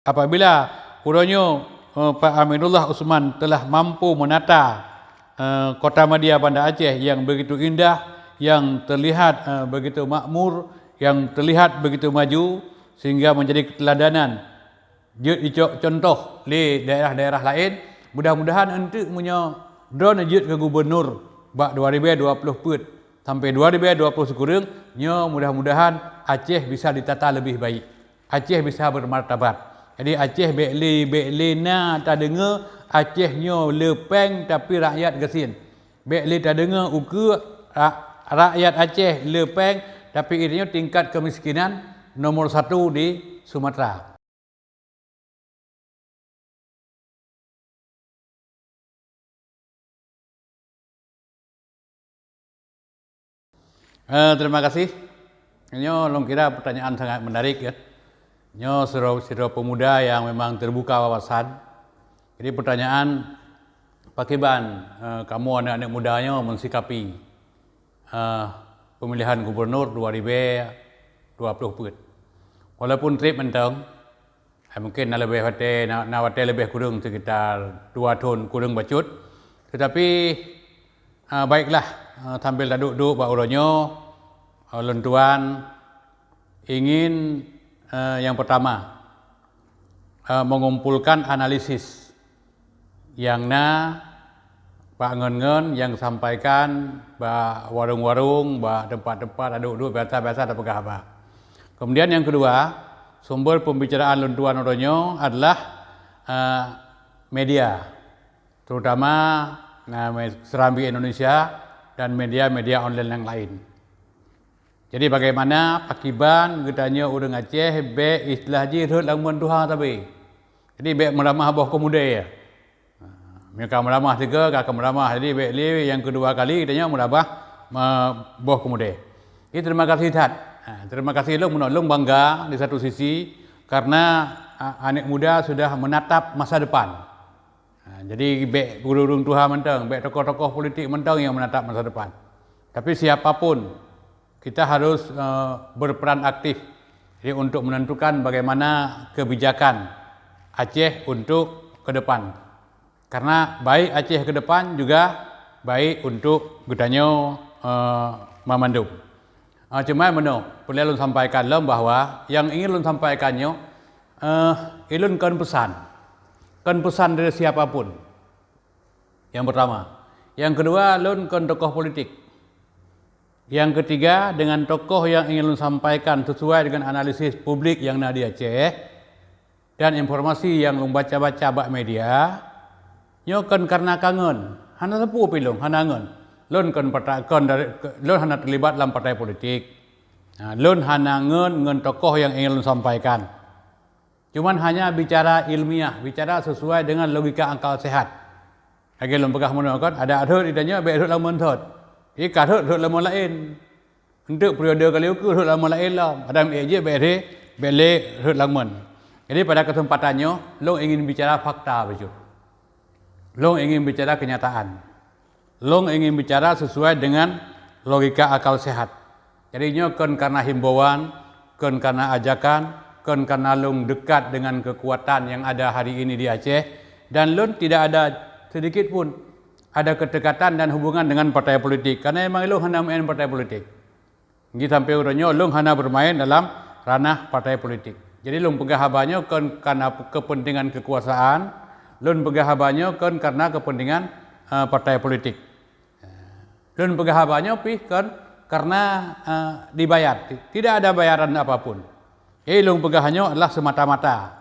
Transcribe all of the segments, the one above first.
Apabila urangnya Pak Aminullah Usman telah mampu menata kota Madia Banda Aceh yang begitu indah, yang terlihat begitu makmur, yang terlihat begitu maju, sehingga menjadi keteladanan contoh di daerah-daerah lain. Mudah-mudahan nanti punya drone jut ke gubernur bak 2020 put sampai 2020 sekurang nya, mudah-mudahan Aceh bisa ditata lebih baik, Aceh bisa bermartabat. Jadi Aceh bekli na tak dengar, Aceh nyo lepeng tapi rakyat gesin. Bekli tak dengar ukur rakyat Aceh lepeng tapi ini tingkat kemiskinan nomor 1 di Sumatera. Terima kasih. Nyo long kira pertanyaan sangat menarik ya. Nyo siro pemuda yang memang terbuka wawasan. Jadi pertanyaan, Pakiban, kamu anak-anak mudanya mensikapi pemilihan gubernur 2020 put. Walaupun trip mentang, mungkin lebih lebih kurang sekitar 2 tahun kurang bacut, tetapi baiklah, sambil duduk Pak Uronyo, lentuan ingin yang pertama mengumpulkan analisis yang Pak Ngen yang sampaikan Pak warung-warung, Pak tempat-tempat duduk biasa-biasa ada pegah apa. Kemudian yang kedua, sumber pembicaraan lentuan Uronyo adalah media, terutama Serambi Indonesia dan media-media online yang lain. Jadi bagaimana Pakiban gedanya urang Aceh be istilah ji rut lamun Tuhan tapi. Jadi be meramah boh pemuda ya. Mereka meramah tiga, kakak meramah. Jadi be yang kedua kali katanya meramah boh pemuda. Jadi terima kasih Tat. Terima kasih lu menolong bangga di satu sisi karena anak muda sudah menatap masa depan. Jadi be guru-guru Tuhan mentang, be tokoh-tokoh politik mentang yang menatap masa depan. Tapi siapapun kita harus berperan aktif jadi untuk menentukan bagaimana kebijakan Aceh untuk ke depan. Karena baik Aceh ke depan juga baik untuk gedanyo memandung. Cuma perlu ulun sampaikan bahwa yang ingin ulun sampaikannya ulun kan pesan dari siapapun. Yang pertama. Yang kedua, ulun kan tokoh politik. Yang ketiga, dengan tokoh yang ingin sampaikan sesuai dengan analisis publik yang ada di Aceh dan informasi yang baca-baca bak media, nyokan karena kangen, hana sepuh pilung, hana ngen, lun hana terlibat dalam partai politik, lun hana ngen tokoh yang ingin sampaikan, cuman hanya bicara ilmiah, bicara sesuai dengan logika akal sehat. Lagi lun pegah menolak, ada adhut idanya, be adhut lamun thot. Jika hut lama lain untuk periode kali ukur hut lama lain lah adam aja bele hut lama. Jadi pada kesempatannya long ingin bicara fakta betul, long ingin bicara kenyataan, long ingin bicara sesuai dengan logika akal sehat. Jadinya karena himbauan, karena ajakan, karena long dekat dengan kekuatan yang ada hari ini di Aceh dan long tidak ada sedikit pun ada kedekatan dan hubungan dengan partai politik karena memang long hanya main partai politik. Jadi sampai urangnya long hanya bermain dalam ranah partai politik. Jadi long pegahabannya karena kepentingan kekuasaan, long pegahabannya karena kepentingan partai politik. Long pegahabannya karena dibayar, tidak ada bayaran apapun. Jadi long pegahannya adalah semata-mata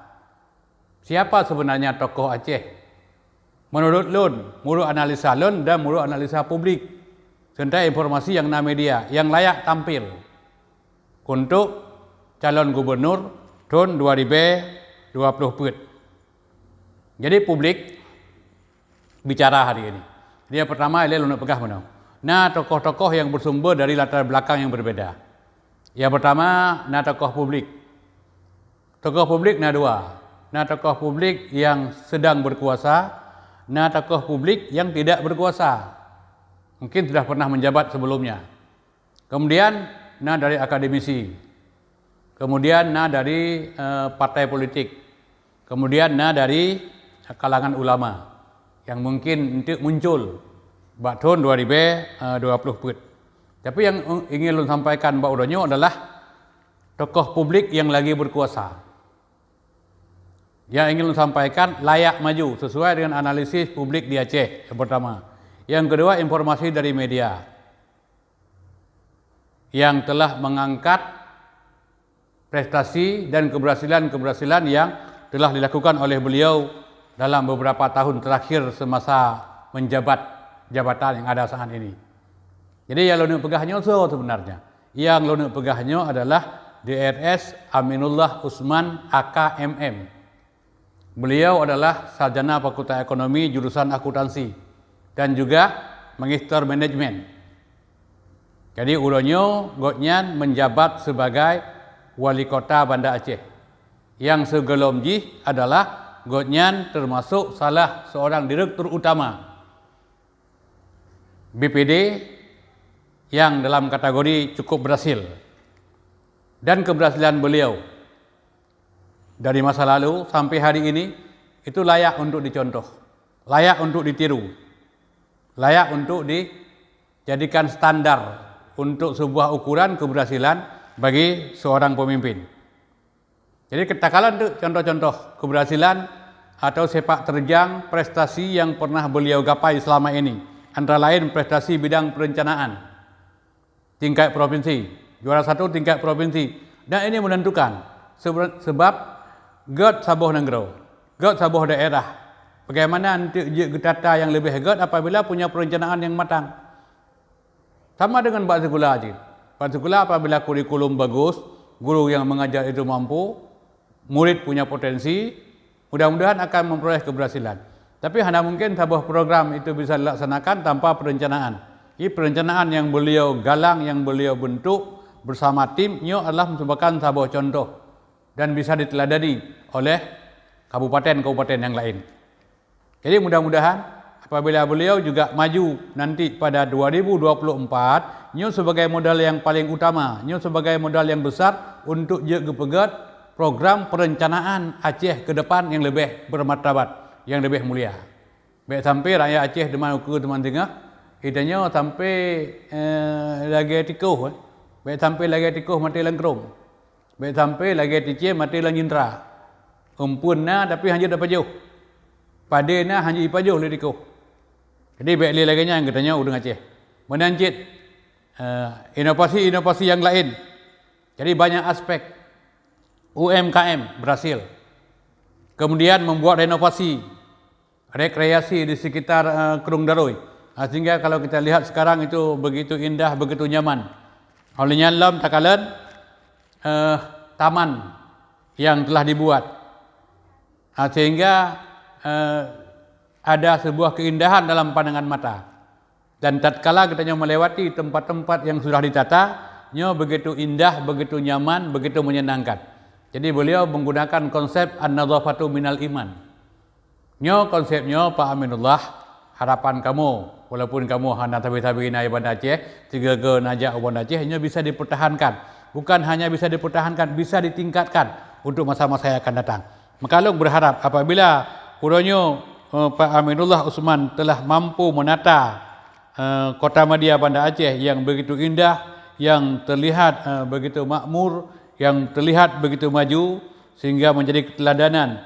siapa sebenarnya tokoh Aceh. Menurut lun, menurut analisa lun dan menurut analisa publik serta informasi yang media yang layak tampil untuk calon gubernur tahun 2020 put. Jadi publik bicara hari ini. Dia pertama ia lun pegah mana? Nah tokoh-tokoh yang bersumber dari latar belakang yang berbeda. Yang pertama, nah tokoh publik. Tokoh publik nah dua. Nah tokoh publik yang sedang berkuasa. Nah tokoh publik yang tidak berkuasa, mungkin sudah pernah menjabat sebelumnya. Kemudian dari akademisi, kemudian dari partai politik, kemudian dari kalangan ulama yang mungkin untuk muncul bak tahun 2020. Tapi yang ingin lu sampaikan Mbak Udonyo adalah tokoh publik yang lagi berkuasa. Yang ingin lu sampaikan layak maju sesuai dengan analisis publik di Aceh, yang pertama. Yang kedua, informasi dari media yang telah mengangkat prestasi dan keberhasilan-keberhasilan yang telah dilakukan oleh beliau dalam beberapa tahun terakhir semasa menjabat jabatan yang ada saat ini. Jadi yang lo nak pegahnya sebenarnya. Yang lo nak pegahnya adalah DRS Aminullah Usman AKMM. Beliau adalah sarjana Fakultas Ekonomi jurusan akuntansi dan juga magister manajemen. Jadi Udonyo Gotnyan menjabat sebagai wali kota Banda Aceh. Yang sebelum ji adalah Gotnyan termasuk salah seorang direktur utama BPD yang dalam kategori cukup berhasil. Dan keberhasilan beliau dari masa lalu sampai hari ini itu layak untuk dicontoh, layak untuk ditiru, layak untuk dijadikan standar untuk sebuah ukuran keberhasilan bagi seorang pemimpin. Jadi katakanlah untuk contoh-contoh keberhasilan atau sepak terjang prestasi yang pernah beliau gapai selama ini, antara lain prestasi bidang perencanaan tingkat provinsi, juara 1 tingkat provinsi, dan ini menentukan sebab GERD Sabuh Negro, GERD Sabuh daerah. Bagaimana untuk getata yang lebih GERD apabila punya perencanaan yang matang. Sama dengan Pak Sekolah aja. Pak Sekolah apabila kurikulum bagus, guru yang mengajar itu mampu, murid punya potensi, mudah-mudahan akan memperoleh keberhasilan. Tapi hanya mungkin sebuah program itu bisa dilaksanakan tanpa perencanaan. Ini perencanaan yang beliau galang, yang beliau bentuk bersama timnya adalah merupakan sebuah contoh dan bisa diteladani oleh kabupaten-kabupaten yang lain. Jadi mudah-mudahan apabila beliau juga maju nanti pada 2024, nyo sebagai modal yang paling utama, nyo sebagai modal yang besar untuk pegat program perencanaan Aceh ke depan yang lebih bermartabat, yang lebih mulia. Baik sampai rakyat Aceh deman ukur deman tengah, idanya sampai lagi tikuh, baik sampai lagi tikuh mati langkrung, baik sampai lagi ticie mati langjindra. Umpunna tapi hanya dapat jauh, padena hanya ipajuh le tikuh. Jadi baik lagi yang katanya udang Aceh menancit inovasi-inovasi yang lain. Jadi banyak aspek UMKM berhasil. Kemudian membuat renovasi, rekreasi di sekitar Kerung Daroi. Sehingga kalau kita lihat sekarang itu begitu indah, begitu nyaman. Olehnya dalam takalan taman yang telah dibuat. Sehingga ada sebuah keindahan dalam pandangan mata. Dan tatkala kita melewati tempat-tempat yang sudah ditata, nyo begitu indah, begitu nyaman, begitu menyenangkan. Jadi beliau menggunakan konsep an-nadhafatu minal iman. Nyo konsepnya Pak Aminullah, harapan kamu, walaupun kamu hanya tabi-tabi naik Banda Aceh, 3 ke najak Banda Aceh, nyo bisa dipertahankan. Bukan hanya bisa dipertahankan, bisa ditingkatkan untuk masa-masa yang akan datang. Maka lu berharap apabila Udonyo Pak Aminullah Usman telah mampu menata kota Madia Banda Aceh yang begitu indah, yang terlihat begitu makmur, yang terlihat begitu maju, sehingga menjadi keteladanan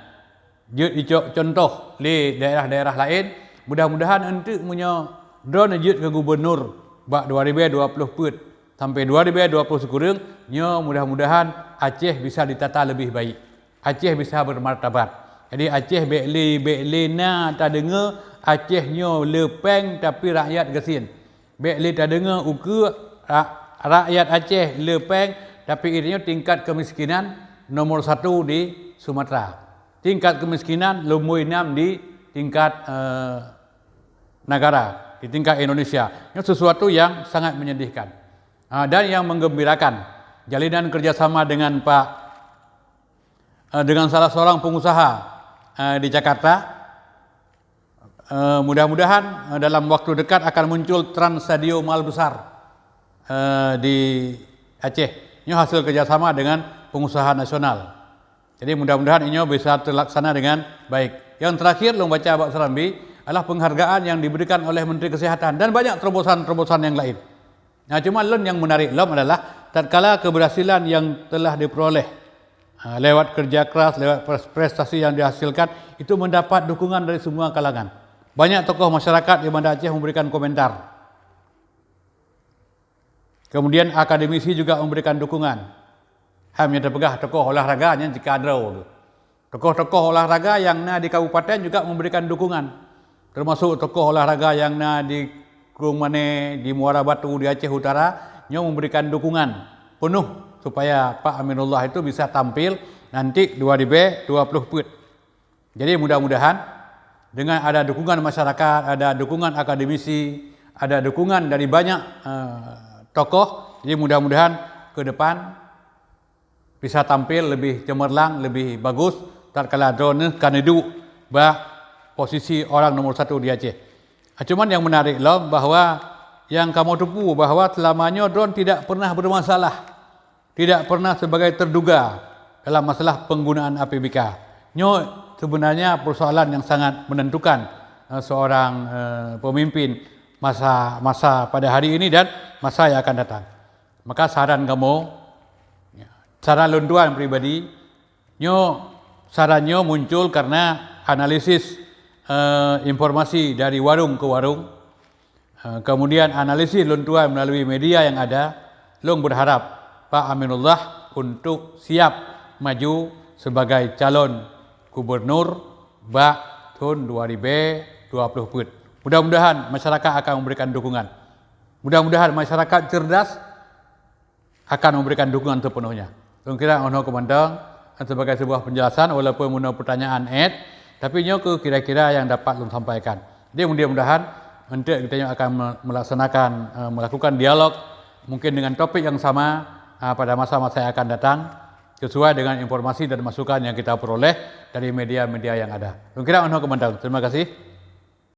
contoh di daerah-daerah lain. Mudah-mudahan untuk punya drone jut ke gubernur bak 2020 sampai 2020 sekurang, nyo mudah-mudahan Aceh bisa ditata lebih baik, Aceh bisa bermartabat. Jadi Aceh bekli na tak dengar, Aceh nyo lepeng tapi rakyat gesin. Bekli tak dengar ukur rakyat Aceh lepeng tapi ini tingkat kemiskinan nomor 1 di Sumatera. Tingkat kemiskinan nomor 6 di tingkat negara, di tingkat Indonesia. Ini sesuatu yang sangat menyedihkan. Dan yang menggembirakan, jalinan kerjasama dengan dengan salah seorang pengusaha di Jakarta. Mudah-mudahan dalam waktu dekat akan muncul Trans Studio Mall besar di Aceh. Ini hasil kerjasama dengan pengusaha nasional. Jadi mudah-mudahan ini bisa terlaksana dengan baik. Yang terakhir long baca Abang Serambi adalah penghargaan yang diberikan oleh Menteri Kesihatan dan banyak terobosan-terobosan yang lain. Nah, cuma lon yang menarik lom adalah tatkala keberhasilan yang telah diperoleh lewat kerja keras, lewat prestasi yang dihasilkan itu mendapat dukungan dari semua kalangan. Banyak tokoh masyarakat di Banda Aceh memberikan komentar. Kemudian akademisi juga memberikan dukungan. Hamnya terpegah tokoh olahraganya jika ada. Tokoh-tokoh olahraga yang di kabupaten juga memberikan dukungan. Termasuk tokoh olahraga yang di Krumane, di Muara Batu, di Aceh Utara, memberikan dukungan penuh supaya Pak Aminullah itu bisa tampil nanti 2020 put. Jadi mudah-mudahan dengan ada dukungan masyarakat, ada dukungan akademisi, ada dukungan dari banyak tokoh, jadi mudah-mudahan ke depan bisa tampil lebih cemerlang, lebih bagus tatkala drone kanedu posisi orang nomor 1 di Aceh. Cuman yang menarik loh bahwa yang kamu tupu bahwa selamanya drone tidak pernah bermasalah, tidak pernah sebagai terduga dalam masalah penggunaan APBK. Sebenarnya persoalan yang sangat menentukan seorang pemimpin masa pada hari ini dan masa yang akan datang. Maka saran kamu, saran lunduan pribadi, sarannya muncul karena analisis informasi dari warung ke warung, kemudian analisis lunduan melalui media yang ada. Long berharap Pak Aminullah untuk siap maju sebagai calon gubernur tahun 2020. Mudah-mudahan masyarakat akan memberikan dukungan. Mudah-mudahan masyarakat cerdas akan memberikan dukungan sepenuhnya. Kira ono komandang sebagai sebuah penjelasan walaupun menurut pertanyaan tapi kira-kira yang dapat lu sampaikan. Jadi mudah-mudahan nanti kita akan melakukan dialog mungkin dengan topik yang sama pada masa-masa yang akan datang sesuai dengan informasi dan masukan yang kita peroleh dari media-media yang ada. Kira ono komandang. Terima kasih.